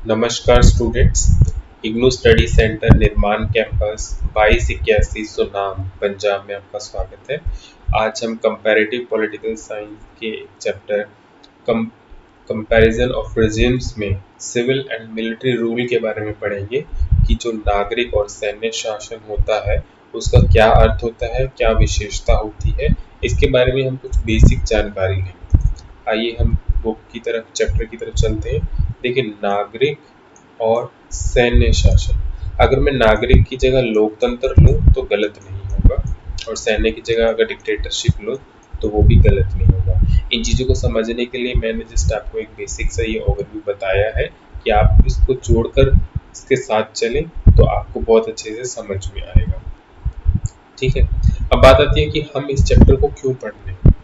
नमस्कार students. IGNOU study centre निर्माण campus 2281 Sunam Punjab में आपका स्वागत है। आज हम कंपैरेटिव पॉलिटिकल साइंस के एक चैप्टर कंपैरिजन ऑफ रेजिम्स में सिविल एंड मिलिट्री रूल के बारे में पढ़ेंगे कि जो नागरिक और सैन्य शासन होता है उसका क्या अर्थ होता है, क्या विशेषता होती है, इसके बारे में हम कुछ बेसिक जानकारी लेंगे। आइए हम बुक की तरफ, चैप्टर की तरफ चलते हैं। देखिए, नागरिक और सैन्य शासन। अगर मैं नागरिक की जगह लोकतंत्र लूं तो गलत नहीं होगा, और सैन्य की जगह अगर डिक्टेटरशिप लूं तो वो भी गलत नहीं होगा। इन चीज़ों को समझने के लिए मैंने जस्ट आपको एक बेसिक सा ये ओवरव्यू बताया है कि आप इसको जोड़कर इसके साथ चलें तो आपको बहुत अच्छे से समझ में आएगा। ठीक है, अब बात आती है कि हम इस चैप्टर को क्यों पढ़ रहे हैं।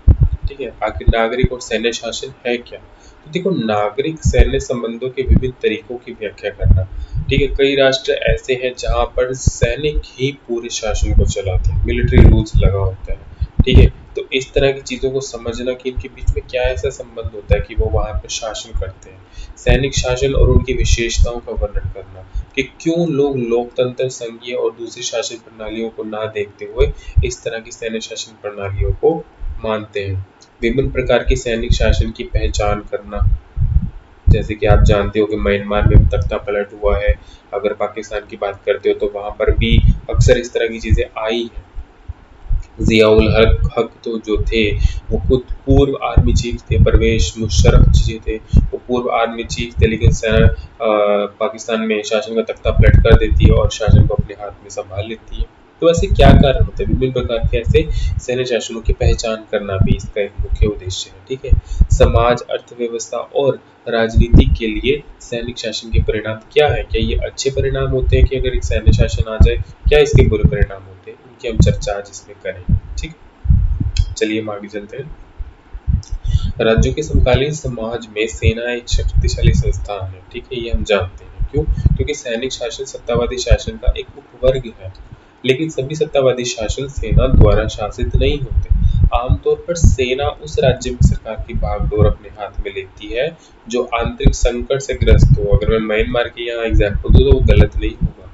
ठीक है, आखिर नागरिक और सैन्य शासन है क्या। तो देखो, नागरिक सैन्य संबंधों के विभिन्न तरीकों की व्याख्या करना। ठीक है, कई राष्ट्र ऐसे हैं जहां पर सैनिक ही पूरे शासन को चलाते हैं, मिलिट्री रूल्स लगा होता है। ठीक है, तो इस तरह की चीजों को समझना कि इनके बीच में क्या ऐसा संबंध होता है कि वो वहां पर शासन करते हैं। सैनिक शासन और उनकी विशेषताओं का वर्णन करना कि क्यों लोग लोकतंत्र, संघीय और दूसरी शासन प्रणालियों को ना देखते हुए इस तरह की सैन्य शासन प्रणालियों को मानते हैं। विभिन्न प्रकार के सैनिक शासन की पहचान करना, जैसे कि आप जानते हो कि म्यांमार में तख्ता पलट हुआ है। अगर पाकिस्तान की बात करते हो तो वहां पर भी अक्सर इस तरह की चीजें आई हैं। जियाउल हक तो जो थे वो खुद पूर्व आर्मी चीफ थे, परवेज मुशर्रफ जी थे, वो पूर्व आर्मी चीफ थे, लेकिन सेना पाकिस्तान में शासन का तख्ता पलट कर देती है और शासन को अपने हाथ में संभाल लेती है। तो ऐसे क्या कारण होते हैं, विभिन्न प्रकार के ऐसे सैन्य शासनों की पहचान करना भी इसका एक मुख्य उद्देश्य है। ठीक है, समाज, अर्थव्यवस्था और राजनीति के लिए सैनिक शासन के परिणाम क्या है। क्या ये अच्छे परिणाम होते हैं कि अगर एक सैन्य शासन आ जाए, क्या इसके बुरे परिणाम होते हैं, उनकी हम चर्चा आज इसमें करेंगे। ठीक, चलिए हम आगे चलते हैं। राज्यों के समकालीन समाज में सेना एक शक्तिशाली संस्थान है। ठीक है, ये हम जानते हैं। क्यों? क्योंकि सैनिक शासन सत्तावादी शासन का एक उपवर्ग है, लेकिन सभी सत्तावादी शासन सेना द्वारा शासित नहीं होते। आमतौर पर सेना उस राज्य में सरकार की बागडोर अपने हाथ में लेती है जो आंतरिक संकट से ग्रस्त हो। अगर मैं म्यांमार की यहाँ एग्जाम्पल दूं तो वो गलत नहीं होगा।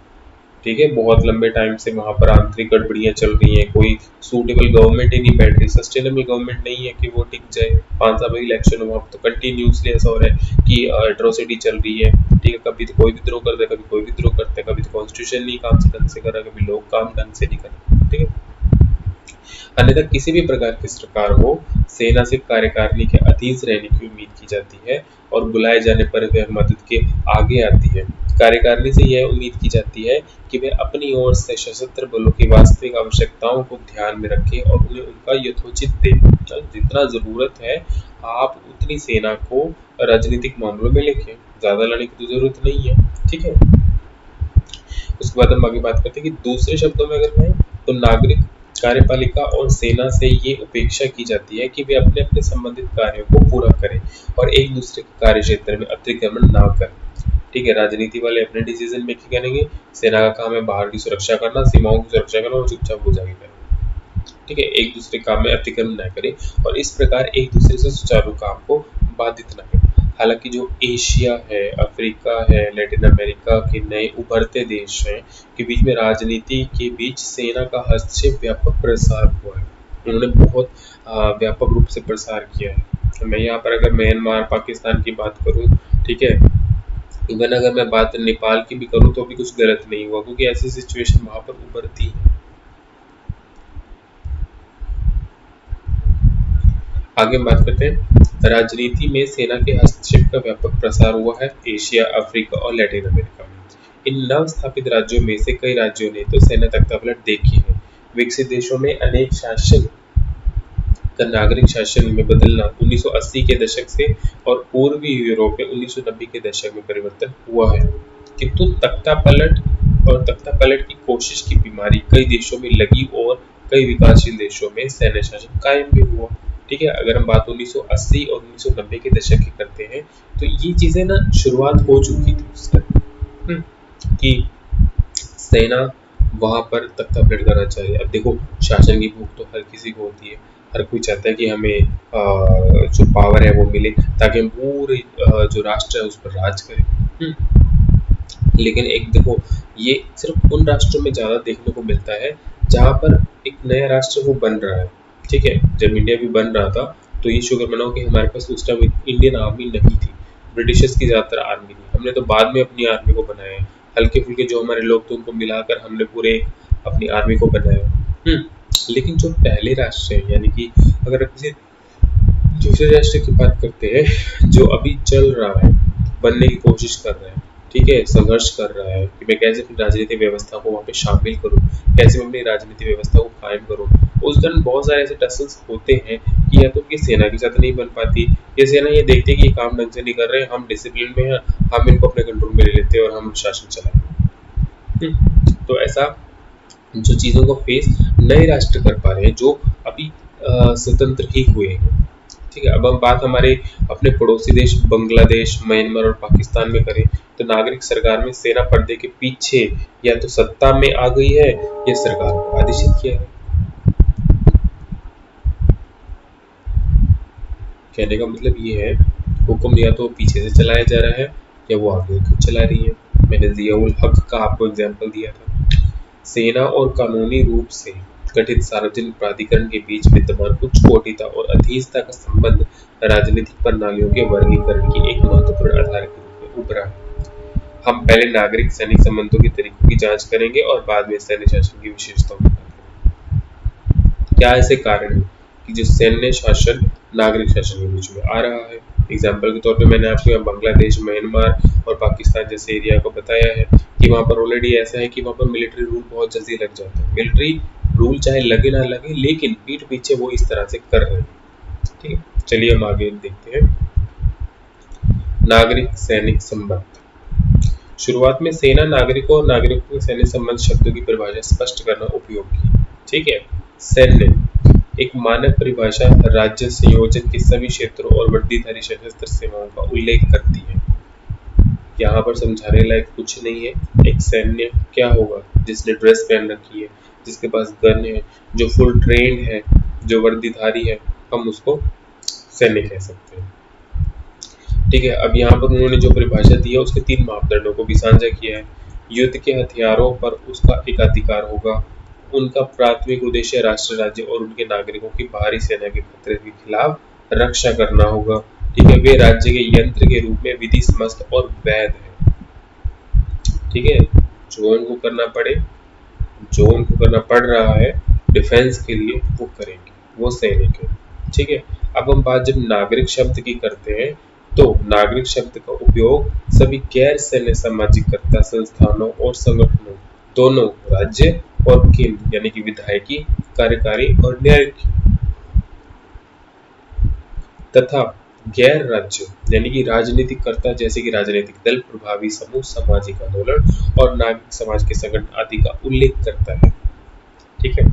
ठीक है, बहुत लंबे टाइम से वहां पर आंतरिक गड़बड़ियां चल रही हैं, कोई सूटेबल गवर्नमेंट ही नहीं बैठ रही, सस्टेनेबल गवर्नमेंट नहीं है कि वो टिक जाए। 5 साल इलेक्शन हुआ तो कंटिन्यूसली ऐसा हो रहा है कि एट्रोसिटी चल रही है। ठीक है, कभी तो कोई विद्रोह करता है, कभी कोई विद्रोह करता है, कभी तो कॉन्स्टिट्यूशन नहीं काम से ढंग से कर रहा, कभी लोग काम ढंग से नहीं कर रहे। ठीक है, अन्यथा किसी भी प्रकार की सरकार हो, सेना से कार्यकारिणी के अधीन रहने की उम्मीद की जाती है और बुलाए जाने पर वह मदद के आगे आती है। कार्यकारिणी से यह उम्मीद की जाती है कि वे अपनी ओर से सशस्त्र बलों की वास्तविक आवश्यकताओं को ध्यान में रखें और उन्हें उनका यथोचित दें। जितना जरूरत है आप उतनी सेना को राजनीतिक मामलों में लिखें, ज्यादा लड़ने की तो जरूरत नहीं है। ठीक है, उसके बाद हम आगे बात करते हैं कि दूसरे शब्दों में अगर कहें तो नागरिक, कार्यपालिका और सेना से ये अपेक्षा की जाती है कि वे अपने अपने संबंधित कार्यों को पूरा करें और एक दूसरे के कार्य क्षेत्र में अतिक्रमण ना करें। ठीक है, राजनीति वाले अपने डिसीजन मेकिंग करेंगे, सेना का काम है बाहर की सुरक्षा करना, सीमाओं की सुरक्षा करना, और चुपचाप हो जाएगी। ठीक है, एक दूसरे काम में अतिक्रमण न करें और इस प्रकार एक दूसरे से सुचारू काम को बाधित न करें। हालांकि जो एशिया है, अफ्रीका है, लैटिन अमेरिका के नए उभरते देश हैं के बीच में राजनीति के बीच सेना का हस्तक्षेप व्यापक प्रसार हुआ है। उन्होंने बहुत व्यापक रूप से प्रसार किया है। मैं यहाँ पर अगर म्यांमार, पाकिस्तान की बात करूँ, ठीक है, इवन अगर मैं बात नेपाल की भी करूँ तो भी कुछ गलत नहीं हुआ, क्योंकि ऐसी सिचुएशन वहां पर उभरती है। आगे हम बात करते हैं, राजनीति में सेना के हस्तक्षेप का व्यापक प्रसार हुआ है एशिया, अफ्रीका और लैटिन अमेरिका में। इन नव स्थापित राज्यों में से कई राज्यों ने तो सेना तख्तापलट देखी है। विकसित देशों में अनेक शासन का नागरिक शासन में बदलना 1980 के दशक से और पूर्वी यूरोप में 1990 के दशक में परिवर्तन हुआ है, किंतु तख्तापलट और तख्तापलट की कोशिश की बीमारी कई देशों में लगी और कई विकासशील देशों में सैन्य शासन कायम भी हुआ। ठीक है, अगर हम बात 1980 और 1990 के दशक की करते हैं तो ये चीजें ना शुरुआत हो चुकी थी उस टाइम कि सेना वहां पर तख्तापलट करना चाहिए। अब देखो, शासन की भूख तो हर किसी को होती है, हर कोई चाहता है कि हमें जो पावर है वो मिले ताकि हम पूरे जो राष्ट्र है उस पर राज करें। हम्म, लेकिन एक देखो, ये सिर्फ उन राष्ट्रों में ज़्यादा देखने को मिलता है जहाँ पर एक नया राष्ट्र वो बन रहा है। ठीक है, जब इंडिया भी बन रहा था तो ये शुक्र मनाओ कि हमारे पास उस टाइम इंडियन आर्मी नहीं थी, ब्रिटिशर्स की ज़्यादातर आर्मी थी। हमने तो बाद में अपनी आर्मी को बनाया है, हल्के फुल्के जो हमारे लोग थे उनको मिलाकर हमने पूरे अपनी आर्मी को बनाया। लेकिन जो पहले राष्ट्र है, यानी कि अगर किसी दूसरे राष्ट्र की बात करते हैं जो अभी चल रहा है, बनने की कोशिश कर रहा है, ठीक है, संघर्ष कर रहा है कि मैं कैसे अपनी राजनीतिक व्यवस्था को वहाँ पे शामिल करूँ, कैसे मैं अपनी राजनीतिक व्यवस्था को कायम करूँ। उस दौरान बहुत सारे ऐसे टसल्स होते हैं कि या तो उनकी सेना के साथ नहीं बन पाती, या सेना ये देखते हैं कि ये काम ढंग से नहीं कर रहे, हम डिसिप्लिन में हैं, हम इनको अपने कंट्रोल में ले लेते हैं और हम शासन चलाएं। तो ऐसा जो चीज़ों को फेस नए राष्ट्र कर पा रहे हैं जो अभी स्वतंत्र ही हुए हैं। ठीक है, अब हम बात हमारे अपने पड़ोसी देश बांग्लादेश, म्यांमार और पाकिस्तान में करें तो नागरिक सरकार में सेना पर्दे के पीछे या तो सत्ता में आ गई है या सरकार को आदेशित किया है। कहने का मतलब ये है, हुक्म या तो पीछे से चलाया जा रहा है या वो आगे खुद चला रही है। मैंने जियाउल हक का आपको एग्जाम्पल दिया था। सेना और कानूनी रूप से गठित सार्वजनिक प्राधिकरण के बीच विद्यमान उच्च कोटिता और अधीनता का संबंध राजनीतिक प्रणालियों के वर्गीकरण की एक महत्वपूर्ण आधार के रूप में उभरा है। हम पहले नागरिक सैनिक संबंधों के तरीकों की जांच करेंगे और बाद में सैन्य शासन की विशेषताओं की बात करेंगे। क्या ऐसे कारण है कि जो सैन्य शासन नागरिक शासन के बीच में आ रहा है? एग्जाम्पल के तौर पे मैंने आपको यहाँ बांग्लादेश, म्यांमार और पाकिस्तान जैसे एरिया को बताया है कि वहाँ पर ऑलरेडी ऐसा है कि वहाँ पर मिलिट्री रूल बहुत जल्दी लग जाता है। मिलिट्री रूल चाहे लगे ना लगे, लेकिन पीठ पीछे वो इस तरह से कर रहे हैं। ठीक है, चलिए हम आगे देखते हैं। नागरिक सैनिक संबंध। शुरुआत में सेना नागरिकों और नागरिकों के सैन्य संबंध शब्दों की परिभाषा स्पष्ट करना उपयोगी। ठीक है, सैन्य एक मानक परिभाषा राज्य संयोजन के सभी क्षेत्रों और वर्दीधारी सशस्त्र सेवाओं का उल्लेख करती है। यहाँ पर समझाने लायक कुछ नहीं है। एक सैन्य क्या होगा? जिसने ड्रेस पहन रखी है, जिसके पास गन है, जो फुल ट्रेंड है, जो वर्दीधारी है, हम उसको सैन्य कह सकते हैं। ठीक है, अब यहाँ पर उन्होंने जो परिभाषा दी है उसके 3 मापदंडों को भी साझा किया है। युद्ध के हथियारों पर उसका एकाधिकार होगा, उनका प्राथमिक उद्देश्य राष्ट्र, राज्य और उनके नागरिकों की बाहरी सेना के खतरे के खिलाफ रक्षा करना होगा। ठीक है, वे राज्य के यंत्र के रूप में विधि समस्त और वैध है। ठीक है, जो उनको करना पड़े, जो उनको करना पड़ रहा है डिफेंस के लिए, वो करेंगे, वो सैनिक है। ठीक है, अब हम बात जब नागरिक शब्द की करते हैं तो नागरिक शब्द का उपयोग सभी गैर सैन्य सामाजिकता संस्थानों और संगठनों, दोनों राज्य और केंद्र यानी कि विधायकी, कार्यकारी और न्यायिक, तथा गैर राज्य यानी कि राजनीतिक कर्ता जैसे कि राजनीतिक दल, प्रभावी समूह, सामाजिक आंदोलन और नागरिक समाज के संगठन आदि का उल्लेख करता है। ठीक है,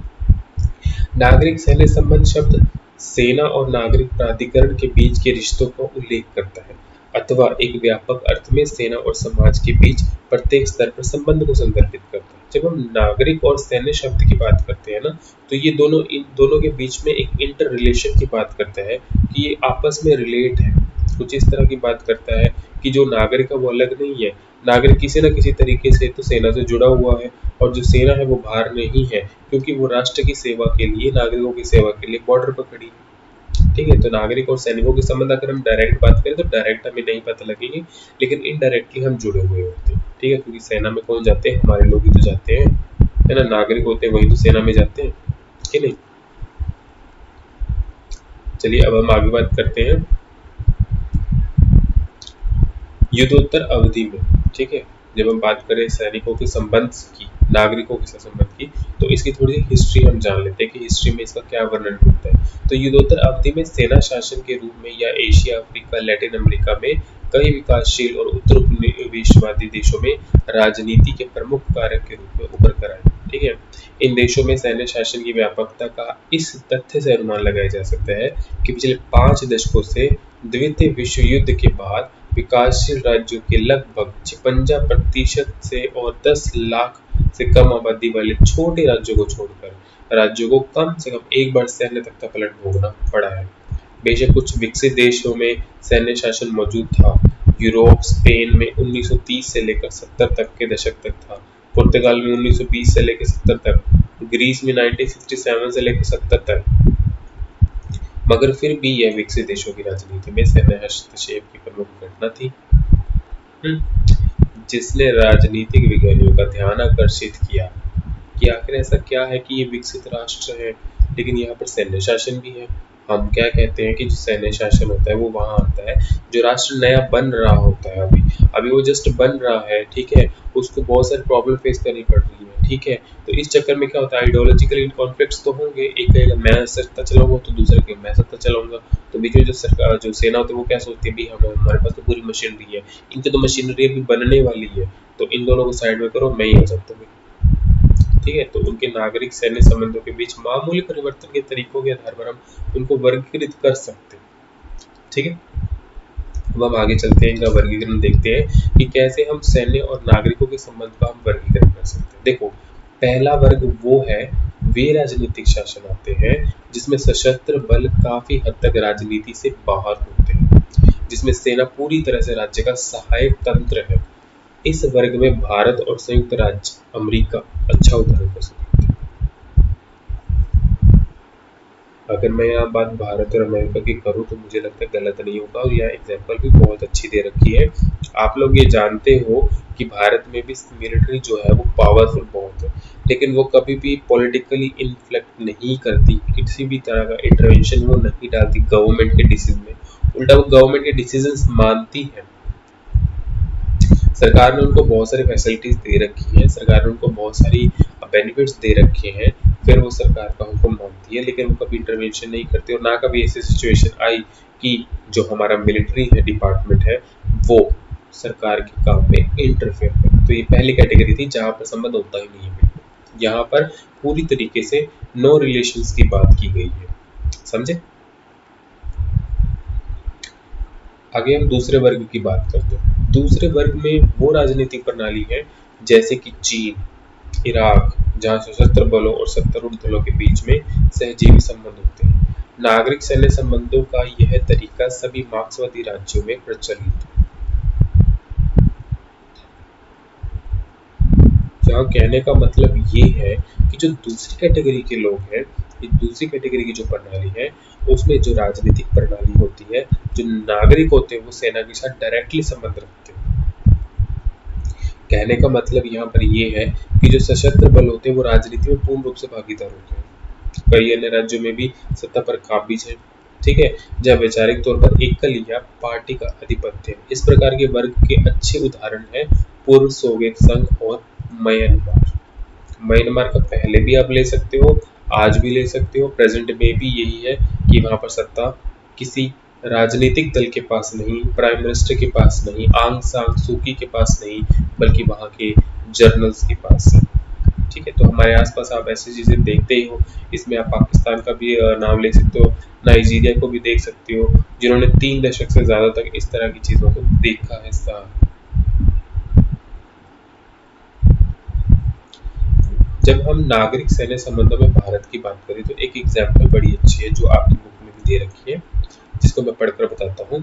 नागरिक सैन्य संबंध शब्द सेना और नागरिक प्राधिकरण के बीच के रिश्तों का उल्लेख करता है अथवा एक व्यापक अर्थ में सेना और समाज के बीच प्रत्येक स्तर पर संबंध को संदर्भित करता है। जब हम नागरिक और सैन्य शब्द की बात करते हैं ना, तो ये दोनों इन दोनों के बीच में एक इंटर रिलेशन की बात करता है कि ये आपस में रिलेट है। कुछ इस तरह की बात करता है कि जो नागरिक है वो अलग नहीं है, नागरिक किसी न किसी तरीके से तो सेना से जुड़ा हुआ है, और जो सेना है वो बाहर नहीं है क्योंकि वो राष्ट्र की सेवा के लिए, नागरिकों की सेवा के लिए बॉर्डर पर खड़ी है। ठीक है, तो नागरिक और सैनिकों के संबंध अगर हम डायरेक्ट बात करें तो डायरेक्ट हमें नहीं पता लगेगी, लेकिन इनडायरेक्टली हम जुड़े हुए होते हैं। ठीक है, क्योंकि सेना में कौन जाते हैं? हमारे लोग ही तो जाते हैं, है ना। नागरिक होते हैं वही तो सेना में जाते हैं कि नहीं। चलिए अब हम आगे बात करते हैं युद्धोत्तर अवधि में। ठीक है, जब हम बात करें सैनिकों के संबंध की, नागरिकों के संबंध की, तो इसकी थोड़ी सी हिस्ट्री हम जान लेते हैं कि हिस्ट्री में इसका क्या वर्णन होता है। तो युद्धोत्तर अवधि में सेना शासन के रूप में या एशिया, अफ्रीका, लैटिन अमेरिका में कई विकासशील और उत्तर उपनिवेशवादी देशों में राजनीति के प्रमुख कारक के रूप में उभर कर आए। ठीक है, इन देशों में सैन्य शासन की व्यापकता का इस तथ्य से अनुमान लगाया जा सकता है कि पिछले 5 दशकों से द्वितीय विश्व युद्ध के बाद विकासशील राज्यों के लगभग 56% से और 10 लाख से कम आबादी वाले छोटे राज्यों को छोड़कर राज्यों को कम से कम एक बार सैन्य तख्तापलट भोगना पड़ा है। बेशक कुछ विकसित देशों में सैन्य शासन मौजूद था, यूरोप स्पेन में 1930 से लेकर 70 तक के दशक तक था, पुर्तगाल में 1920 से लेकर 70 तक, ग्रीस में 1967 से लेकर 70 तक। मगर फिर भी यह विकसित देशों की राजनीति में सैन्य हस्तक्षेप की प्रमुख घटना थी, जिसने राजनीतिक विज्ञानियों का ध्यान आकर्षित किया कि आखिर ऐसा क्या है कि ये विकसित राष्ट्र है लेकिन यहाँ पर सैन्य शासन भी है। हम क्या कहते हैं कि जो सैन्य शासन होता है वो वहाँ आता है जो राष्ट्र नया बन रहा होता है, अभी वो जस्ट बन रहा है, ठीक है, उसको बहुत सारी प्रॉब्लम फेस करनी पड़ रही है, ठीक है। तो इस चक्कर में क्या होता है, आइडियोलॉजिकल कॉन्फ्लिक्ट्स तो होंगे, एक कहेगा मैं सत्ता चलाऊंगा तो दूसरा कहेगा मैं सत्ता चलाऊंगा, तो बीच में जो सरकार जो सेना होती है वो क्या सोचती है, भाई हमारे पास तो पूरी मशीनरी है, इनकी तो मशीनरी अभी बनने वाली है, तो इन दोनों को साइड में करो, मैं ही हो सकता हूँ, ठीक है। तो उनके नागरिक सैन्य संबंधों के बीच मामूली परिवर्तन के तरीकों के आधार पर हम उनको वर्गीकृत कर सकते हैं, ठीक है। अब हम आगे चलते हैं, इनका वर्गीकरण देखते हैं कि कैसे हम सैन्य और नागरिकों के संबंध का हम वर्गीकरण कर सकते हैं। देखो, पहला वर्ग वो है, वे राजनीतिक शासन आते हैं जिसमें सशस्त्र बल काफी हद तक राजनीति से बाहर होते हैं, जिसमें सेना पूरी तरह से राज्य का सहायक तंत्र है। इस वर्ग में भारत और संयुक्त राज्य अमेरिका अच्छा उदाहरण हो सकते हैं। अगर मैं यहाँ बात भारत और अमेरिका की करूँ तो मुझे लगता है गलत नहीं होगा, और यहाँ एग्जाम्पल भी बहुत अच्छी दे रखी है। आप लोग ये जानते हो कि भारत में भी मिलिट्री जो है वो पावरफुल बहुत है, लेकिन वो कभी भी पॉलिटिकली इन्फ्लेक्ट नहीं करती, किसी भी तरह का इंटरवेंशन वो नहीं डालती गवर्नमेंट के डिसीजन में, उल्टा वो गवर्नमेंट के डिसीजंस मानती है। सरकार ने उनको बहुत सारी फैसिलिटीज दे रखी है, सरकार ने उनको बहुत सारी बेनिफिट्स दे रखे हैं, फिर वो सरकार का हुक्म मानती है, लेकिन वो कभी इंटरवेंशन नहीं करती, और ना कभी ऐसी सिचुएशन आई कि जो हमारा मिलिट्री है डिपार्टमेंट है वो सरकार के काम में इंटरफेयर करे। तो ये पहली कैटेगरी थी जहां पर संबंध होता ही नहीं है। यहाँ पर पूरी तरीके से नो रिलेशंस की बात की गई है, समझे। आगे हम दूसरे वर्ग की बात करते हैं। दूसरे वर्ग में वो राजनीतिक प्रणाली है जैसे कि चीन, इराक, जहां सशस्त्र बलों और सत्तारूढ़ दलों के बीच में सहजीवी संबंध होते हैं। नागरिक सैन्य संबंधों का यह तरीका सभी मार्क्सवादी राज्यों में प्रचलित है। यहाँ कहने का मतलब ये है कि जो दूसरी कैटेगरी के लोग हैं, दूसरी कैटेगरी की जो प्रणाली है उसमें जो राजनीतिक प्रणाली होती है, जो नागरिक होते हैं वो सेना के साथ डायरेक्टली संबंध रखते हैं। कहने का मतलब यहाँ पर ये है कि जो सशस्त्र बल होते हैं वो राजनीति में पूर्ण रूप से भागीदार होते हैं। कई अन्य राज्यों में भी सत्ता पर काबिज है, ठीक है, जहाँ वैचारिक तौर पर एकल या पार्टी का आधिपत्य है। इस प्रकार के वर्ग के अच्छे उदाहरण है पूर्व सोवियत संघ और म्यांमार। म्यांमार का पहले भी आप ले सकते हो, आज भी ले सकते हो, प्रेजेंट में भी यही है कि वहां पर सत्ता किसी राजनीतिक दल के पास नहीं, प्राइम मिनिस्टर के पास नहीं, आंग सान सूकी के पास नहीं, बल्कि वहां के जर्नल्स के पास है, ठीक है। तो हमारे आसपास आप ऐसी चीजें देखते ही हो। इसमें आप पाकिस्तान का भी नाम ले सकते हो, नाइजीरिया को भी देख सकते हो, जिन्होंने 3 दशक से ज्यादा तक इस तरह की चीजों को देखा है। जब हम नागरिक सैन्य संबंधों में भारत की बात करें तो एक एग्जाम्पल बड़ी अच्छी है जो आपकी बुक में भी दे रखी है, जिसको मैं पढ़कर बताता हूँ।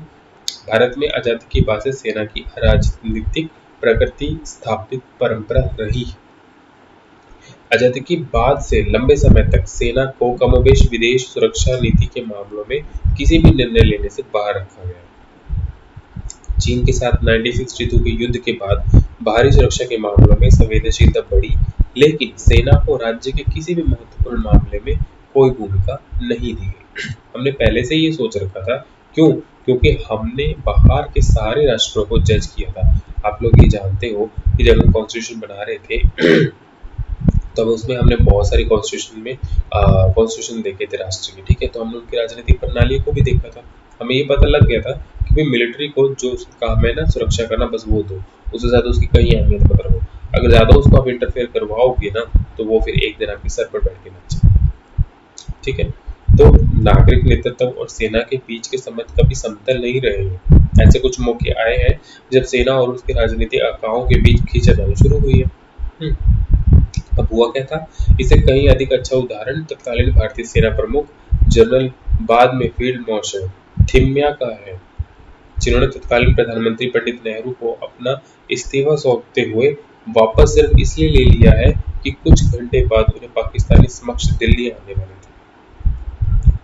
भारत में आजादी के बाद से सेना की अराजनीतिक प्रकृति स्थापित परंपरा रही है। आजादी के बाद से लंबे समय तक सेना को कमोबेश विदेश सुरक्षा नीति के मामलों में किसी भी निर्णय लेने से बाहर रखा गया। चीन के साथ 1962 के युद्ध के बाद बाहरी सुरक्षा के मामलों में संवेदनशीलता बढ़ी, लेकिन सेना को राज्य के किसी भी महत्वपूर्ण मामले में कोई भूमिका नहीं दी गई। हमने पहले से ये सोच रखा था, क्यों? क्योंकि हमने बाहर के सारे राष्ट्रों को जज किया था। आप लोग ये जानते हो कि जब हम कॉन्स्टिट्यूशन बना रहे थे तब उसमें हमने बहुत सारी कॉन्स्टिट्यूशन देखे थे राष्ट्र के, ठीक है। तो हमने उनकी राजनीतिक प्रणाली को भी देखा था, हमें ये पता लग गया था कि भाई मिलिट्री को जो काम है ना सुरक्षा करना, बस वो दो, उससे ज्यादा उसकी कहीं अहमियत मत रखो। अगर ज्यादा उसको आप इंटरफेयर करवाओगे ना तो वो फिर एक दिन आपके सर पर बैठ के नाचे, ठीक है। तो नागरिक नेतृत्व और सेना के बीच के संबंध कभी समतल नहीं रहे हैं। ऐसे कुछ मौके आए हैं जब सेना और उसके राजनीतिक आकाओं के बीच खींचातानी शुरू हुई है। अब हुआ क्या था, इसे कहीं अधिक अच्छा उदाहरण तत्कालीन भारतीय सेना प्रमुख जनरल बाद में फील्ड मार्शल थिम्या का है। जिन्होंने तत्कालीन प्रधानमंत्री पंडित नेहरू को अपना इस्तीफा सौंपते हुए वापस सिर्फ इसलिए ले लिया है कि कुछ घंटे बाद उन्हें पाकिस्तानी समक्ष दिल्ली आने वाले थे।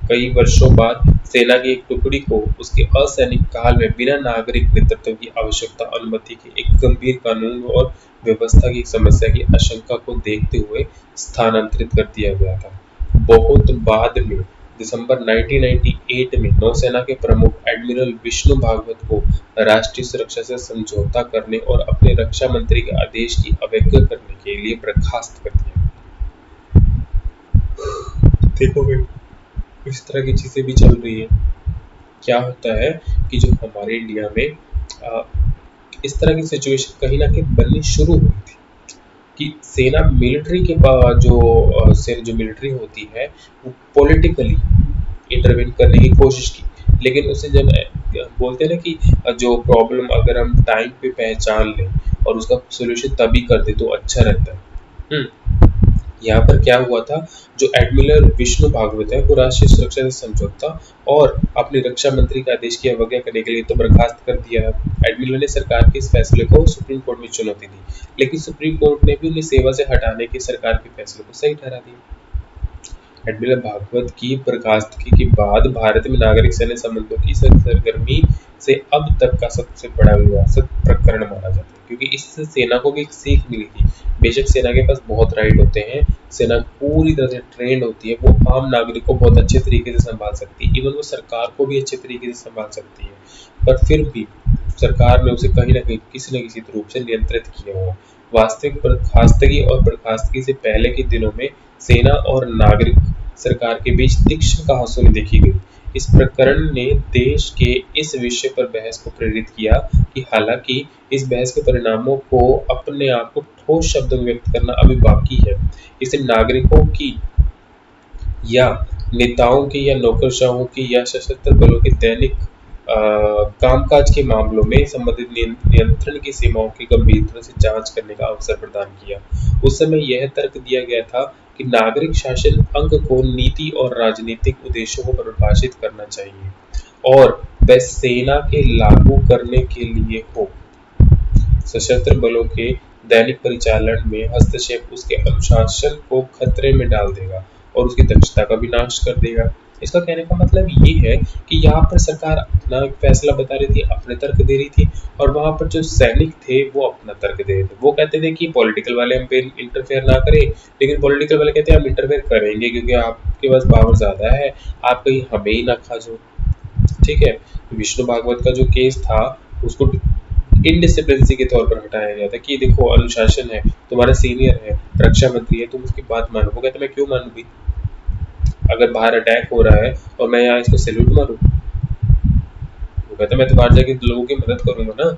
कई वर्षों बाद सेना की एक टुकड़ी को उसके असैनिक काल में बिना नागरिक नेतृत्व की आवश्यकता अनुमति की एक गंभीर कानून और व्यवस्था की समस्या की आशंका को देखते हुए स्थानांतरित कर दिया गया था। बहुत बाद में दिसंबर 1998 में नौसेना के प्रमुख एडमिरल विष्णु भागवत को राष्ट्रीय सुरक्षा से समझौता करने और अपने रक्षा मंत्री के आदेश की अवज्ञा करने के लिए बर्खास्त कर दिया। देखो भाई, इस तरह की चीजें भी चल रही है। क्या होता है कि जो हमारे इंडिया में इस तरह की सिचुएशन कहीं ना कहीं बननी शुरू हुई थी कि सेना मिलिट्री के बाद जो मिलिट्री होती है वो पॉलिटिकली इंटरवेन करने की कोशिश की, लेकिन उसे जब बोलते हैं ना कि जो प्रॉब्लम अगर हम टाइम पे पहचान लें और उसका सोल्यूशन तभी कर दे तो अच्छा रहता है। यहाँ पर क्या हुआ था, जो एडमिरल विष्णु भागवत है वो राष्ट्रीय सुरक्षा से समझौता और अपने रक्षा मंत्री के आदेश की अवज्ञा करने के लिए तो बर्खास्त कर दिया। एडमिरल ने सरकार के इस फैसले को सुप्रीम कोर्ट में चुनौती दी, लेकिन सुप्रीम कोर्ट ने भी उन्हें सेवा से हटाने के सरकार के फैसले को सही ठहरा दिया। एडमिरल भागवत की बर्खास्तगी के बाद भारत में नागरिक सैन्य संबंधों की सरगर्मी से अब तक का सबसे बड़ा विवादित प्रकरण माना जाता है, क्योंकि इससे सेना को भी एक सीख मिली थी। बेशक सेना के पास बहुत राइट होते हैं, सेना पूरी तरह से ट्रेंड होती है, वो आम नागरिक को बहुत अच्छे तरीके से संभाल सकती है, इवन वो सरकार को भी अच्छे तरीके से संभाल सकती है, पर फिर भी सरकार ने उसे कहीं ना कहीं किसी न किसी रूप से नियंत्रित किया हुआ। वास्तविक बर्खास्तगी और बर्खास्तगी से पहले के दिनों में सेना और नागरिक सरकार के बीच तीक्ष्ण कहासुनी देखी गई। इस प्रकरण ने देश के इस विषय पर बहस को प्रेरित किया कि हालांकि इस बहस के परिणामों को अपने आप को ठोस शब्दों में व्यक्त करना अभी बाकी है। इसे नागरिकों की या नेताओं की या नौकरशाहों की या सशस्त्र बलों के दैनिक कामकाज के मामलों में संबंधित नियंत्रण की सीमाओं की गंभीरता से जांच करने का अवसर प्रदान किया। उस समय यह तर्क दिया गया था कि नागरिक शासन अंग को नीति और राजनीतिक उद्देश्यों को परिभाषित करना चाहिए और वह सेना के लागू करने के लिए हो। सशस्त्र बलों के दैनिक परिचालन में हस्तक्षेप उसके अनुशासन को खतरे में डाल देगा और उसकी दक्षता का भी नाश कर देगा। इसका कहने का मतलब ये है कि यहाँ पर सरकार अपना फैसला बता रही थी, अपने तर्क दे रही थी, और वहां पर जो सैनिक थे वो अपना तर्क दे रहे थे। वो कहते थे कि पॉलिटिकल वाले हम पे इंटरफेयर ना करें, लेकिन पॉलिटिकल वाले कहते हैं हम इंटरफेयर करेंगे क्योंकि आपके पास पावर ज्यादा है, आप कहीं हमें ही ना खा जाओ। ठीक है, विष्णु भागवत का जो केस था उसको इनडिसिप्लिनेंसी के तौर पर हटाया गया था कि देखो अनुशासन है, तुम्हारा सीनियर है, रक्षा मंत्री है, तुम उसकी बात मानो। वो कहते मैं क्यों मानू भाई, अगर बाहर अटैक हो रहा है और मैं यहाँ इसको सैल्यूट मारूं, वो कहता मैं तो बाहर जाके लोगों की मदद करूंगा ना।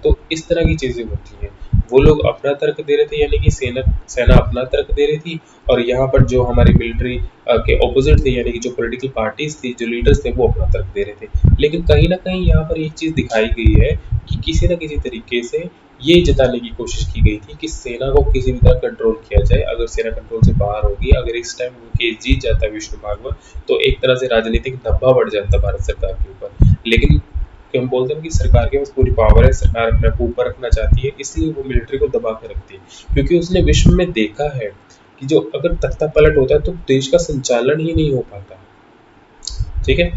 तो इस तरह की चीजें होती हैं। वो लोग अपना तर्क दे रहे थे, यानी कि सेना अपना तर्क दे रही थी, और यहाँ पर जो हमारी मिलिट्री के ऑपोजिट थे, यानी कि जो पॉलिटिकल पार्टीज थी, जो लीडर्स थे, वो अपना तर्क दे रहे थे। लेकिन कहीं ना कहीं यहाँ पर एक चीज दिखाई गई है कि किसी न किसी तरीके से ये जताने की कोशिश की गई थी कि सेना को किसी भी तरह कंट्रोल किया जाए। अगर सेना कंट्रोल से बाहर होगी, अगर इस टाइम वो केस जीत जाता है विष्णु भागवत, तो एक तरह से राजनीतिक धब्बा बढ़ जाता भारत सरकार के ऊपर। लेकिन हम बोलते हैं कि सरकार के पास पूरी पावर है, सरकार अपने को ऊपर रखना चाहती है, इसलिए वो मिलिट्री को दबा के रखती है, क्योंकि उसने विश्व में देखा है कि जो अगर तख्ता पलट होता है तो देश का संचालन ही नहीं हो पाता। ठीक है,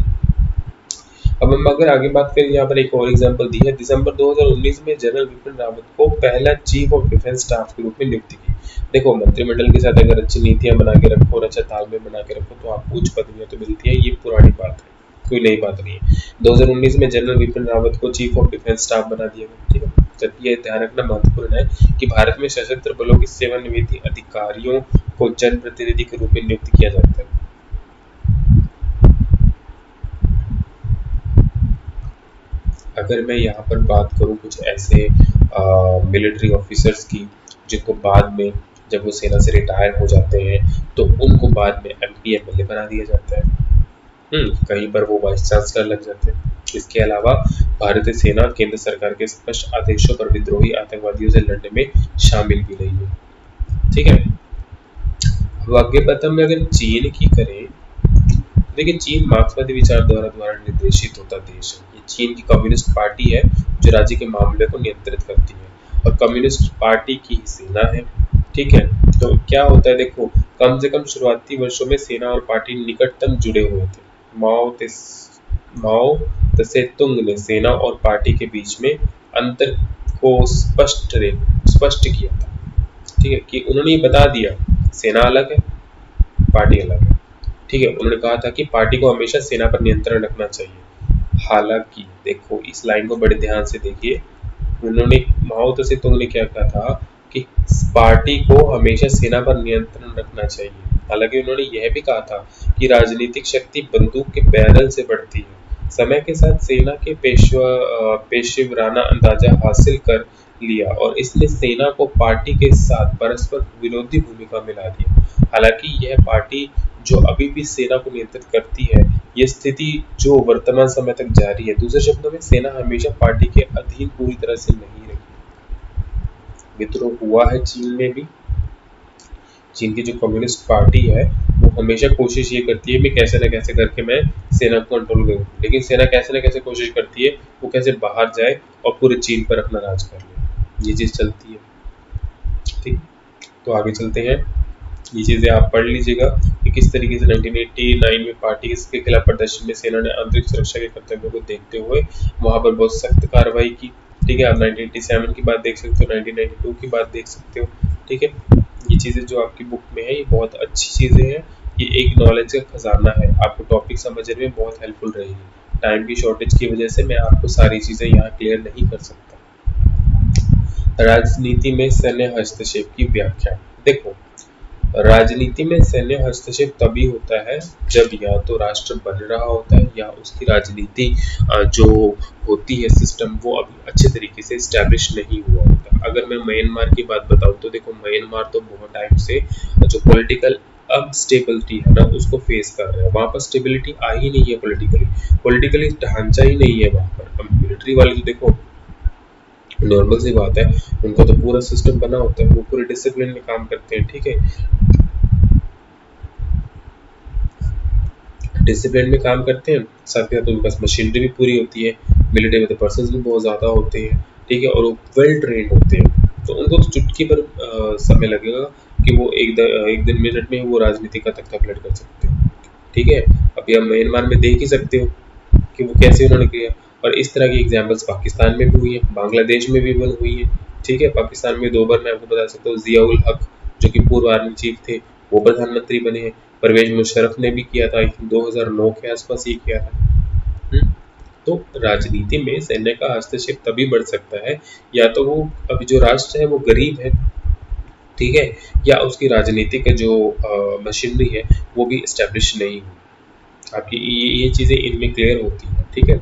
अब हम अगर आगे बात करें, यहाँ पर एक और एग्जांपल दी है। दिसंबर 2019 में जनरल बिपिन रावत को पहला चीफ ऑफ डिफेंस स्टाफ के रूप में नियुक्ति की। देखो, मंत्रिमंडल के साथ अगर अच्छी नीतियां बना के रखो और अच्छा तालमेल बना के रखो तो आपको उच्च पदवियां तो मिलती है, ये पुरानी बात है, कोई नई बात नहीं है। 2019 में जनरल बिपिन रावत को चीफ ऑफ डिफेंस स्टाफ बना दिया गया। ठीक है, जबकि यह ध्यान रखना महत्वपूर्ण है कि भारत में सशस्त्र बलों के सेवानिवृत्त अधिकारियों को जनप्रतिनिधि के रूप में नियुक्त किया जाता है। अगर मैं यहाँ पर बात करूँ कुछ ऐसे मिलिट्री ऑफिसर्स की जिनको बाद में जब वो सेना से रिटायर हो जाते हैं तो उनको बाद में MP MLA बना दिया जाता है। कहीं पर वो वाइस चांसलर लग जाते हैं। इसके अलावा भारतीय सेना केंद्र सरकार के स्पष्ट आदेशों पर विद्रोही आतंकवादियों से लड़ने में शामिल भी रही है। ठीक है, अब आगे बात हम अगर चीन की करें, देखिए चीन मार्क्सवादी विचारधारा द्वारा निर्देशित होता देश है। ये चीन की कम्युनिस्ट पार्टी है जो राज्य के मामले को नियंत्रित करती है और कम्युनिस्ट पार्टी की सेना है। ठीक है, तो क्या होता है देखो, कम से कम शुरुआती वर्षों में सेना और पार्टी निकटतम जुड़े हुए थे। माओ त्से-तुंग ने सेना और पार्टी के बीच में अंतर को स्पष्ट किया था। ठीक है, कि उन्होंने ये बता दिया सेना अलग है, पार्टी अलग है। ठीक है, उन्होंने कहा था कि पार्टी को हमेशा सेना पर नियंत्रण रखना चाहिए। हालांकि देखो, इस लाइन को बड़े ध्यान से देखिए, उन्होंने माओ त्से तुंग ने क्या कहा था कि पार्टी को हमेशा सेना पर नियंत्रण रखना चाहिए। हालांकि उन्होंने यह भी कहा था कि राजनीतिक शक्ति बंदूक के बैरल से बढ़ती है। समय के साथ सेना के पेशेवराना अंदाजा हासिल कर लिया और इसने सेना को पार्टी के साथ परस्पर विरोधी भूमिका में ला दिया। हालांकि यह पार्टी जो अभी भी सेना को नियंत्रित करती है, यह स्थिति जो वर्तमान समय तक जारी है। दूसरे शब्दों में, सेना हमेशा पार्टी के अधीन पूरी तरह से नहीं रही। विद्रोह हुआ है चीन में भी। चीन की जो कम्युनिस्ट पार्टी है वो हमेशा कोशिश ये करती है कि कैसे न कैसे करके मैं सेना को कंट्रोल करूं, लेकिन सेना कैसे न कैसे कोशिश करती है वो कैसे बाहर जाए और पूरे चीन पर अपना राज कर ले। ये चीज़ चलती है। ठीक, तो आगे चलते हैं। ये चीज़ें आप पढ़ लीजिएगा कि किस तरीके से 1989 में पार्टी के खिलाफ प्रदर्शन में सेना ने आंतरिक सुरक्षा के कर्तव्यों को देखते हुए वहां पर बहुत सख्त कार्रवाई की। ठीक है, आप 1987 की बात देख सकते हो, 1992 की बात देख सकते हो। ठीक है, ये चीज़ें जो आपकी बुक में है ये बहुत अच्छी चीज़ें हैं। ये एक नॉलेज का खजाना है, आपको टॉपिक समझने में बहुत हेल्पफुल रहेगी। टाइम की शॉर्टेज की वजह से मैं आपको सारी चीज़ें यहाँ क्लियर नहीं कर सकता। राजनीति में सैन्य हस्तक्षेप की व्याख्या। देखो, राजनीति में सैन्य हस्तक्षेप तभी होता है जब या तो राष्ट्र बन रहा होता है या उसकी राजनीति जो होती है सिस्टम वो अभी अच्छे तरीके से स्टैब्लिश नहीं हुआ होता। अगर मैं म्यांमार की बात बताऊं तो देखो, म्यांमार तो बहुत टाइम से जो पॉलिटिकल अनस्टेबिलिटी है ना उसको फेस कर रहा है। वहाँ पर स्टेबिलिटी आ ही नहीं है, पॉलिटिकली ढांचा ही नहीं है वहाँ पर। मिलिट्री वाले तो देखो, नॉर्मल सी बात है, उनको तो पूरा सिस्टम बना होता है, वो पूरे डिसिप्लिन में काम करते हैं। ठीक है, डिसिप्लिन में काम करते हैं, साथ ही साथ उनके पास मशीनरी भी पूरी होती है। मिलिट्री में तो पर्सन्स भी बहुत ज़्यादा होते हैं। ठीक है, और वो वेल ट्रेंड होते हैं, तो उनको तो चुटकी पर समय लगेगा कि वो एक दिन मिनट में वो राजनीति का तख्ता पलट कर सकते हैं। ठीक है, अभी आप म्यांमार में देख ही सकते हो कि वो कैसे उन्होंने किया, और इस तरह की एग्जाम्पल्स पाकिस्तान में भी हुई है, बांग्लादेश में भी हुई है। ठीक है, पाकिस्तान में 2 बार मैं आपको बता सकता हूँ, जियाउल हक जो कि पूर्व आर्मी चीफ थे वो प्रधानमंत्री बने हैं। परवेज मुशर्रफ ने भी किया था, 2009 के आसपास ये किया था। तो राजनीति में सैन्य का हस्तक्षेप तभी बढ़ सकता है या तो वो अभी जो राष्ट्र है वो गरीब है, ठीक है, या उसकी राजनीतिक जो मशीनरी है वो भी एस्टेब्लिश नहीं हुई। आपकी ये चीज़ें इनमें क्लियर होती हैं। ठीक है,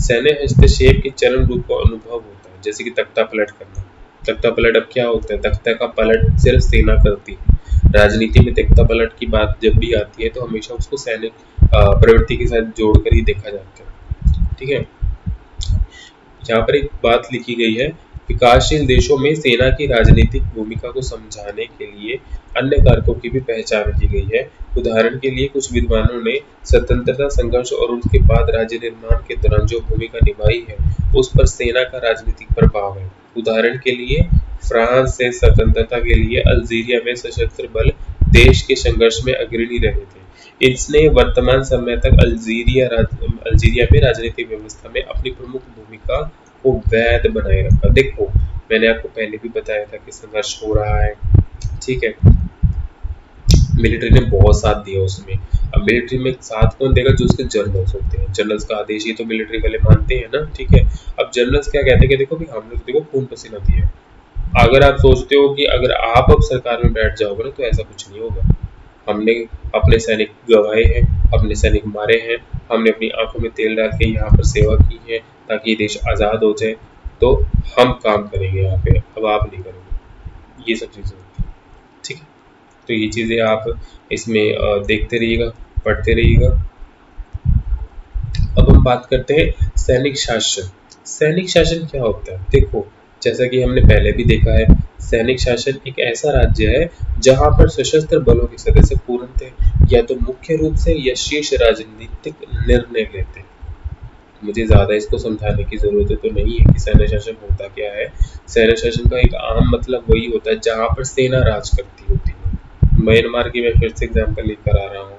सैन्य हस्तक्षेप के चरम रूप का अनुभव होता है, जैसे कि तख्ता पलट करना। तख्ता पलट अब क्या होता है, तख्ता का पलट सिर्फ सेना करती है। राजनीति में तख्ता पलट की बात जब भी आती है तो हमेशा उसको सैनिक प्रवृत्ति के साथ जोड़कर ही देखा जाता है। ठीक है, यहाँ पर एक बात लिखी गई है, विकासशील देशों में सेना की राजनीतिक भूमिका को समझाने के लिए अन्य कारकों की भी पहचान की गई है। उदाहरण के लिए कुछ विद्वानों ने स्वतंत्रता संघर्ष और उसके बाद राज्य निर्माण के दौरान जो भूमिका निभाई है उस पर सेना का राजनीतिक प्रभाव है। उदाहरण के लिए, फ्रांस से स्वतंत्रता के लिए अल्जीरिया में सशस्त्र बल देश के संघर्ष में अग्रणी रहे थे। इसने वर्तमान समय तक अल्जीरिया में राजनीतिक व्यवस्था में अपनी प्रमुख भूमिका को वैध बनाए रखा। देखो, मैंने आपको पहले भी बताया था कि संघर्ष हो रहा है। ठीक है, मिलिट्री ने बहुत साथ दिया उसमें। अब मिलिट्री में साथ कौन देगा, जो उसके जनरल्स होते हैं। जनरल्स का आदेश ही तो मिलिट्री वाले मानते हैं ना। ठीक है, अब जनरल्स क्या कहते हैं कि देखो भी हमने तो देखो खून पसीना दिया। अगर आप सोचते हो कि अगर आप अब सरकार में बैठ जाओगे ना तो ऐसा कुछ नहीं होगा। हमने अपने सैनिक गंवाए हैं, अपने सैनिक मारे हैं, हमने अपनी आंखों में तेल डाल के यहाँ पर सेवा की है ताकि ये देश आज़ाद हो जाए, तो हम काम करेंगे यहाँ पे, अब आप नहीं करोगे। ये सब चीज़ें होती हैं। ठीक है, तो ये चीज़ें आप इसमें देखते रहिएगा, पढ़ते रहिएगा। अब हम बात करते हैं सैनिक शासन। सैनिक शासन क्या होता है, देखो जैसा कि हमने पहले भी देखा है, सैनिक शासन एक ऐसा राज्य है जहां पर सशस्त्र बलों के सदस्य पूर्णतः या तो मुख्य रूप से या शीर्ष राजनीतिक निर्णय लेते हैं। मुझे ज़्यादा इसको समझाने की ज़रूरत तो नहीं है कि सैन्य शासन होता क्या है। सैन्य शासन का एक आम मतलब वही होता है जहाँ पर सेना राज करती होती है। म्यांमार की मैं फिर से एग्जाम्पल लेकर आ रहा हूँ।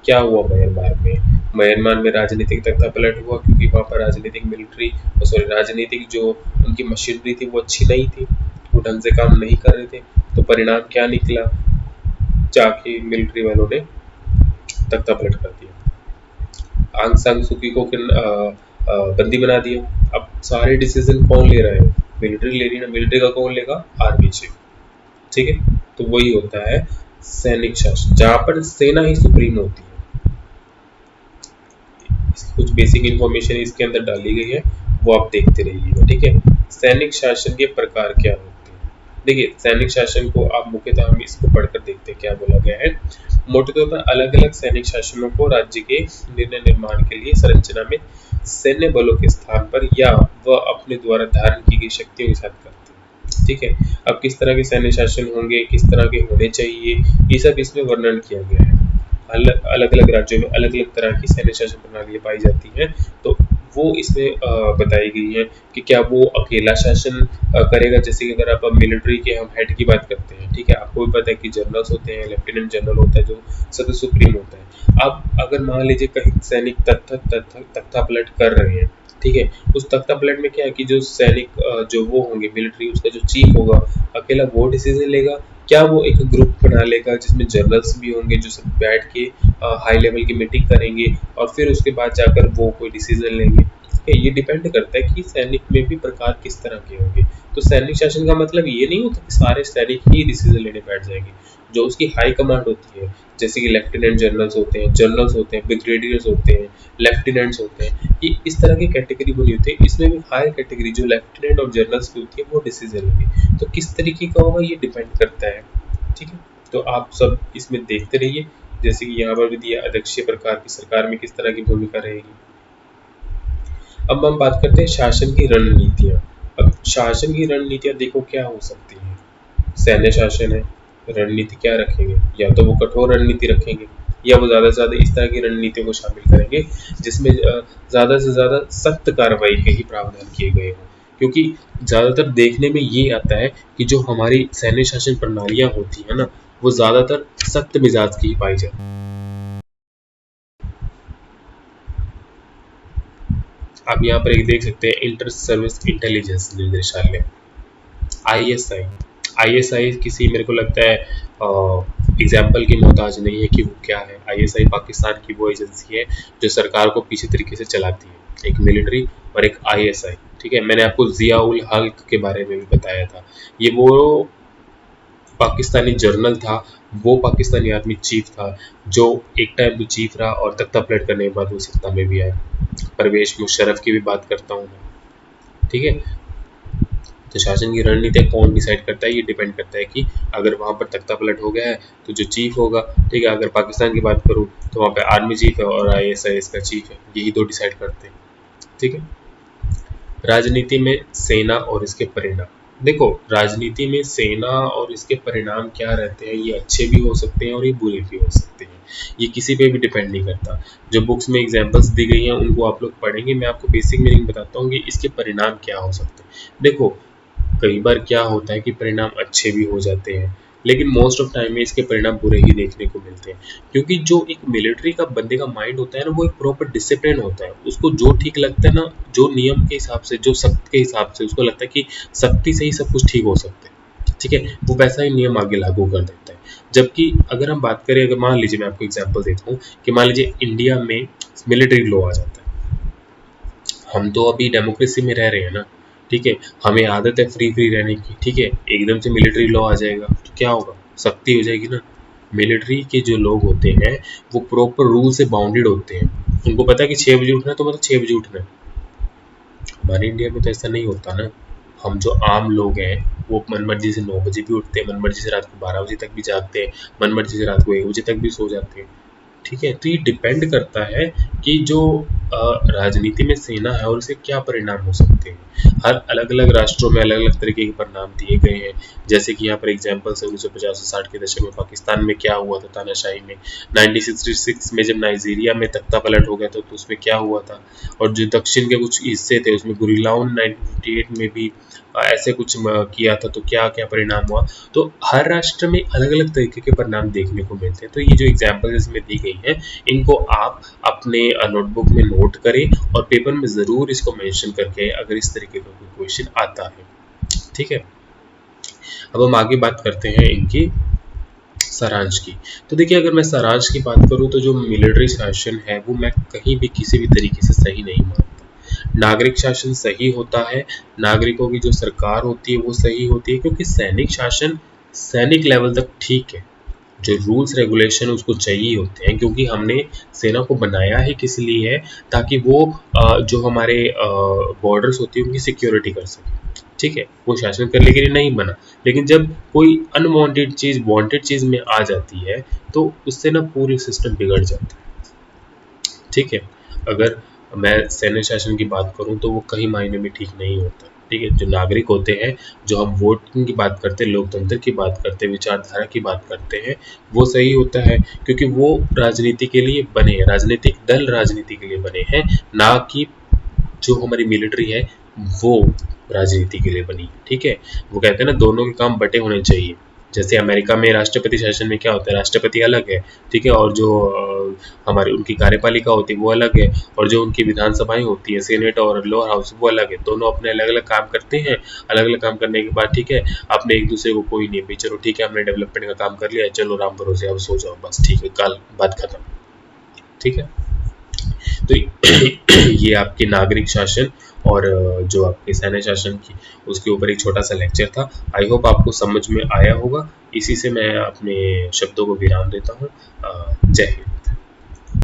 क्या हुआ म्यांमार में? म्यांमार में राजनीतिक तख्तापलट हुआ क्योंकि वहाँ पर राजनीतिक मिलिट्री सॉरी राजनीतिक जो उनकी मशीनरी थी वो अच्छी नहीं थी, वो ढंग से काम नहीं कर रहे थे। तो परिणाम क्या निकला? जाके मिलिट्री वालों ने तख्तापलट कर दिया, आंग सान सूकी को बंदी बना दिया। अब सारे डिसीजन कौन ले रहा है? मिलिट्री ले रही है ना। मिलिट्री का कौन लेगा? Army chief. ठीक है, तो वही होता है सैनिक शासन, जहां पर सेना ही सुप्रीम होती है। कुछ बेसिक इंफॉर्मेशन इसके अंदर डाली गई है, वो आप देखते रहिएगा। ठीक है, सैनिक शासन के प्रकार क्या होते हैं? देखिए, सैनिक शासन को आप मुख्यतः हम इसको पढ़कर देखते हैं क्या बोला गया है। मोटे तौर पर अलग अलग सैनिक शासनों को राज्य के निर्णय निर्माण के लिए संरचना में सैन्य बलों के स्थान पर या वह अपने द्वारा धारण की गई शक्तियों के साथ करते हैं। ठीक है, अब किस तरह के सैन्य शासन होंगे, किस तरह के होने चाहिए, ये सब इसमें वर्णन किया गया है। अलग अलग राज्यों में अलग अलग तरह की सैन्य शासन प्रणालियाँ पाई जाती हैं, तो वो इसमें बताई गई है कि क्या वो अकेला शासन करेगा। जैसे कि अगर आप मिलिट्री के हम हेड की बात करते हैं, ठीक है, आपको भी पता है कि जनरल्स होते हैं, लेफ्टिनेंट जनरल होता है जो सबसे सुप्रीम होता है। अब अगर मान लीजिए कहीं सैनिक तख्तापलट कर रहे हैं, ठीक है, उस तख्तापलट में क्या है कि जो सैनिक जो वो होंगे मिलिट्री, उसका जो चीफ होगा अकेला वो डिसीजन लेगा, क्या वो एक ग्रुप बना लेगा जिसमें जनरल्स भी होंगे जो सब बैठ के हाई लेवल की मीटिंग करेंगे और फिर उसके बाद जाकर वो कोई डिसीजन लेंगे? ठीक है, ये डिपेंड करता है कि सैनिक में भी प्रकार किस तरह के होंगे। तो सैनिक शासन का मतलब ये नहीं होता कि सारे सैनिक ही डिसीजन लेने बैठ जाएंगे। जो उसकी हाई कमांड होती है, जैसे कि लेफ्टिनेंट जनरल्स होते हैं, जनरल्स होते हैं, ब्रिगेडियर्स होते हैं, लेफ्टिनेंट्स होते हैं, ये इस तरह की कैटेगरी बनी होती है। इसमें भी हायर कैटेगरी जो लेफ्टिनेंट और जनरल्स की होती है वो डिसीजन लेंगे। तो किस तरीके का होगा ये डिपेंड करता है। ठीक है, तो आप सब इसमें देखते रहिए। जैसे कि यहाँ पर भी दिया अध्यक्षीय प्रकार की सरकार में किस तरह की भूमिका रहेगी। अब हम बात करते हैं शासन की रणनीतियाँ। अब शासन की रणनीतियाँ देखो क्या हो सकती हैं। सैन्य शासन है, रणनीति क्या रखेंगे? या तो वो कठोर रणनीति रखेंगे या वो ज़्यादा से ज़्यादा इस तरह की रणनीतियों को शामिल करेंगे जिसमें ज़्यादा से ज़्यादा सख्त कार्रवाई के ही प्रावधान किए गए हों। क्योंकि ज़्यादातर देखने में ये आता है कि जो हमारी सैन्य शासन प्रणालियाँ होती है ना, वो ज़्यादातर सख्त मिजाज की ही पाई जाती है। आप यहाँ पर एक देख सकते हैं इंटर सर्विस इंटेलिजेंस निर्देशालय, ISI। ISI किसी मेरे को लगता है एग्जाम्पल की मोहताज नहीं है कि वो क्या है। ISI पाकिस्तान की वो एजेंसी है जो सरकार को पीछे तरीके से चलाती है, एक मिलिट्री और एक ISI। ठीक है, मैंने आपको जिया उल हक के बारे में भी बताया था। ये वो पाकिस्तानी जर्नल था, वो पाकिस्तानी आर्मी चीफ था जो एक टाइम तो चीफ रहा और तख्ता पलट करने के बाद वो सत्ता में भी आया। परवेज मुशर्रफ की भी बात करता हूँ मैं। ठीक है, तो शासन की रणनीति कौन डिसाइड करता है? ये डिपेंड करता है कि अगर वहाँ पर तख्ता पलट हो गया है तो जो चीफ होगा, ठीक है, अगर पाकिस्तान की बात करूँ तो वहाँ पे आर्मी चीफ है और ISIS का चीफ है, यही दो डिसाइड करते हैं। ठीक है, राजनीति में सेना और इसके परिणाम। देखो, राजनीति में सेना और इसके परिणाम क्या रहते हैं, ये अच्छे भी हो सकते हैं और ये बुरे भी हो सकते हैं। ये किसी पे भी डिपेंड नहीं करता। जो बुक्स में एग्जांपल्स दी गई हैं उनको आप लोग पढ़ेंगे, मैं आपको बेसिक मीनिंग बताता हूँ कि इसके परिणाम क्या हो सकते हैं। देखो, कई बार क्या होता है कि परिणाम अच्छे भी हो जाते हैं, लेकिन मोस्ट ऑफ टाइम में इसके परिणाम बुरे ही देखने को मिलते हैं। क्योंकि जो एक मिलिट्री का बंदे का माइंड होता है ना, वो एक प्रॉपर डिसिप्लिन होता है। उसको जो ठीक लगता है ना, जो नियम के हिसाब से, जो सख्त के हिसाब से उसको लगता है कि सख्ती से ही सब कुछ ठीक हो सकता है, ठीक है, वो वैसा ही नियम आगे लागू कर देता है। जबकि अगर हम बात करें, अगर मान लीजिए मैं आपको एग्जाम्पल देता हूँ कि मान लीजिए इंडिया में मिलिट्री लॉ आ जाता है। हम तो अभी डेमोक्रेसी में रह रहे हैं ना, ठीक है, हमें आदत है फ्री फ्री रहने की, ठीक है, एकदम से मिलिट्री लॉ आ जाएगा तो क्या होगा? सख्ती हो जाएगी ना। मिलिट्री के जो लोग होते हैं वो प्रॉपर रूल से बाउंडेड होते हैं। उनको पता है कि 6 बजे उठना है तो मतलब 6 बजे उठना है। हमारे इंडिया में तो ऐसा नहीं होता ना। हम जो आम लोग हैं वो मनमर्जी से 9 बजे भी उठते हैं, मनमर्जी से रात को 12 बजे तक भी जागते हैं, मनमर्जी से रात को 1 बजे तक भी सो जाते हैं। ठीक है। तो ये डिपेंड करता है कि जो राजनीति में सेना है और उसे क्या परिणाम हो सकते हैं। हर अलग अलग राष्ट्रों में अलग अलग तरीके के परिणाम दिए गए हैं। जैसे कि यहाँ पर एग्जाम्पल है 1950-60 के दशक में पाकिस्तान में क्या हुआ था तानाशाही में, 1966 में जब नाइजीरिया में तख्ता पलट हो गया था तो उसमें क्या हुआ था, और जो दक्षिण के कुछ हिस्से थे उसमें गुरिल्लाओं ने 1958 में भी ऐसे कुछ किया था तो क्या क्या परिणाम हुआ। तो हर राष्ट्र में अलग अलग तरीके के परिणाम देखने को मिलते हैं। तो ये जो एग्जाम्पल इसमें दी गई हैं इनको आप अपने नोटबुक में नोट करें और पेपर में ज़रूर इसको मेंशन करके अगर इस तरीके का कोई क्वेश्चन आता है। ठीक है, अब हम आगे बात करते हैं इनकी सारांश की। तो देखिए, अगर मैं सारांश की बात करूं तो जो मिलिट्री शासन है वो मैं कहीं भी किसी भी तरीके से सही नहीं मानता। नागरिक शासन सही होता है, नागरिकों की जो सरकार होती है वो सही होती है, क्योंकि सैनिक शासन सैनिक लेवल तक ठीक है। जो रूल्स रेगुलेशन उसको चाहिए होते हैं, क्योंकि हमने सेना को बनाया ही किस लिए है, ताकि वो जो हमारे बॉर्डर्स होती है उनकी सिक्योरिटी कर सके। ठीक है, वो शासन करने के लिए नहीं बना। लेकिन जब कोई अनवांटेड चीज़ वांटेड चीज़ में आ जाती है तो उससे ना पूरी सिस्टम बिगड़ जाता है। ठीक है, अगर मैं सैन्य शासन की बात करूं तो वो कहीं मायने में ठीक नहीं होता। ठीक है, जो नागरिक होते हैं, जो हम वोटिंग की बात करते हैं, लोकतंत्र की बात करते हैं, विचारधारा की बात करते हैं, वो सही होता है क्योंकि वो राजनीति के लिए बने हैं, राजनीतिक दल राजनीति के लिए बने हैं, ना कि जो हमारी मिलिट्री है वो राजनीति के लिए बनी। ठीक है, वो कहते हैं ना दोनों के काम बटे होने चाहिए। जैसे अमेरिका में राष्ट्रपति शासन में क्या होता है, राष्ट्रपति अलग है, ठीक है, और जो हमारी उनकी कार्यपालिका होती है वो अलग है, और जो उनकी विधानसभाएं होती है सेनेट और लोअर हाउस वो अलग है। दोनों अपने अलग अलग काम करते हैं। अलग अलग काम करने के बाद ठीक है, आपने एक दूसरे को कोई नहीं, चलो ठीक है हमने डेवलपमेंट का काम कर लिया, चलो राम भरोसे अब सो जाओ बस, ठीक है, कल बात खत्म। ठीक है, तो ये आपके नागरिक शासन और जो आपके सैन्य शासन की उसके ऊपर एक छोटा सा लेक्चर था। आई होप आपको समझ में आया होगा। इसी से मैं अपने शब्दों को विराम देता हूँ। जय हिंद।